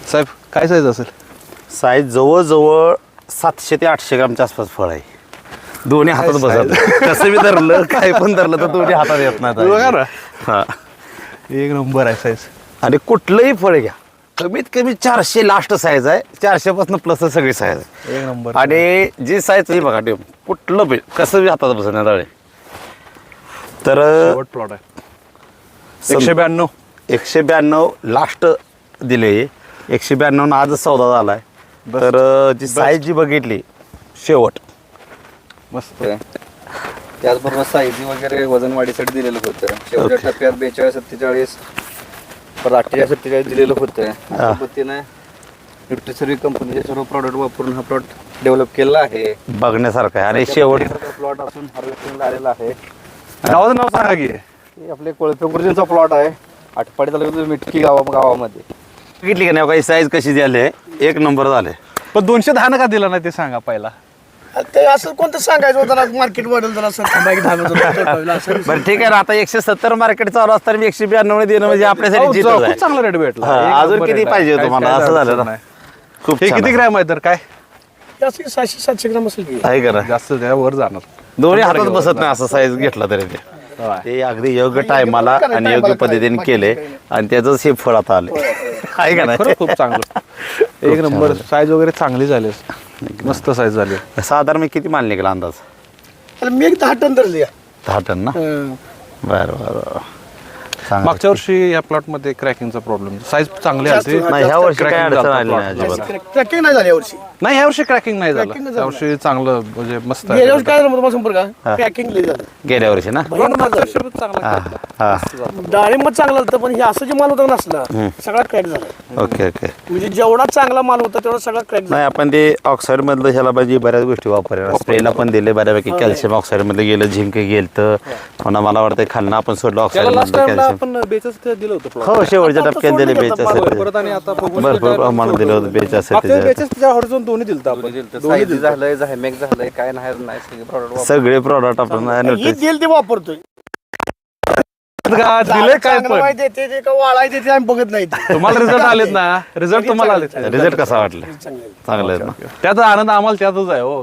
साहेब काय साईज असेल? साईज जवळजवळ 700 ते 800 ग्रामच्या आसपास फळ आहे. दोन्ही हातात बसत कसं बी धरलं काय पण धरलं तर दोन्ही हातात येत बघा ना. नाही. हा एक नंबर आहे साईज. आणि कुठलंही फळ घ्या कमीत कमी 400 लास्ट साईज आहे. 400 पासून प्लस सगळी साईज आहे. एक नंबर. आणि जी साईज ही बघा टेम कुठलं बी कसं बी हातात बसत नाही तर शेवट प्लॉट आहे. 192. 192 लास्ट दिले. 192 आजच सौदा झाला आहे. तर जी साईज जी बघितली शेवट मस्त. त्याचबरोबर साईज वगैरे वजन वाढीसाठी दिलेलं होतं. शेवटच्या टप्प्यात 42-47 परत 48-47 दिलेलं होतं. अशा पद्धतीने न्यूट्रिसर्व्ही कंपनीचे सर्व प्रॉडक्ट वापरून हा प्लॉट डेव्हलप केला आहे. बघण्यासारखं आहे. आणि शेवट प्लॉट असून हार्वेस्टिंग आलेला आहे. गावाचं नाव सांगा की. हे आपले कोळपे गुरुजींचा प्लॉट आहे. आटपाडी तालुक्यातील मिटकी गावामध्ये. बघितली का नाही काही साईज कशी झाली आहे. एक नंबर झाले. पण 210 का दिला नाही ते सांगा पहिला. ते असं कोणतं सांगायचं होतं ना मार्केट वाढेल तर असं थांबायला बरं ठीक आहे ना. आता 170 मार्केट चालू असताना 192 देणं म्हणजे आपल्यासाठी जीतच आहे. खूप चांगला रेट भेटला. हा, एक अजून नंबर किती rate आहे. पाहिजे काहीच तुम्हाला? काय असं झालं अडचण ना. नाही. खूप हे छान किती आहे. ग्रॅम आहे तर काय? 600-700 ग्राम असेल की. आहे का ना? जास्त त्यावर जाणार. दोन्ही हातात बसत नाही असं साईज घेतला तरी ते अगदी योग्य टायमाला आणि योग्य पद्धतीने केले आणि त्याचंच हे फळ आता आले. आहे का नाही? खरं खूप चांगलं. एक नंबर साईज वगैरे चांगली झाली. मस्त साईज झाली. साधारण मी किती माल निघाला अंदाज? आणि मी एक 10 टन धरली 10 टन ना. बरं बरं चांगलं. मागच्या वर्षी या प्लॉट मध्ये क्रॅकिंगचा प्रॉब्लेम. साईज चांगली जास्त आली. नाही ह्या वर्षी काय cracking अडचण झालता आली नाही plot. अजिबात. ट्रॅकिंग नाही झाली यावर्षी. नाही ह्या वर्षी क्रॅकिंग नाही झालं. Cracking नाही त्या वर्षी चांगलं म्हणजे मस्त आहे. गेल्या वर्षी काय झालं तुम्हाला संपर्क ट्रॅकिंग लई झालं. गेल्या वर्षी ना. भयंकर झालं. चांगला हा डाळिंब चांगलं होतं पण हे असं जे माल होतं नसला सगळा क्रॅक झाला. Okay okay. म्हणजे जेवढा चांगला माल होता तेवढा सगळा क्रॅक झाला. नाही आपण ते ऑक्साईड मधलं ह्याला पाहिजे बऱ्याच गोष्टी वापरल्या. स्प्रेला पण दिले बऱ्यापैकी. कॅल्शियम ऑक्साईड मध्ये गेलं झिंक गेलं तर पुन्हा मला वाटतं खालनं आपण सोडलं ऑक्साईड लास्ट मधलं टाइमला कॅल्शियम. आपण बेचच दिलं होतं plot. हो शेवटच्या टप्प्यात दिले बेच परत आणि आता बघून भरपूर प्रमाणात दिलं होतं बेच मागच्या बेचच त्याच्या हॉरिझॉन दोन्ही दिलतं आपण. साईज झालंय झायमेक झालंय काय नाही सगळे प्रॉडक्ट सगळे प्रॉडक्ट आपण ही देईल ते वापरतोय. दिले काय चांगलं पण माहिती आहे, ते का वाळाय ते आम्ही बघत नाही. तुम्हाला रिझल्ट आलेत ना. रिझल्ट तुम्हाला आले. रिझल्ट कसा वाटला? चांगलं आहे. चांगलं आहे ना. त्याचा आनंद आम्हाला त्यातच आहे हो.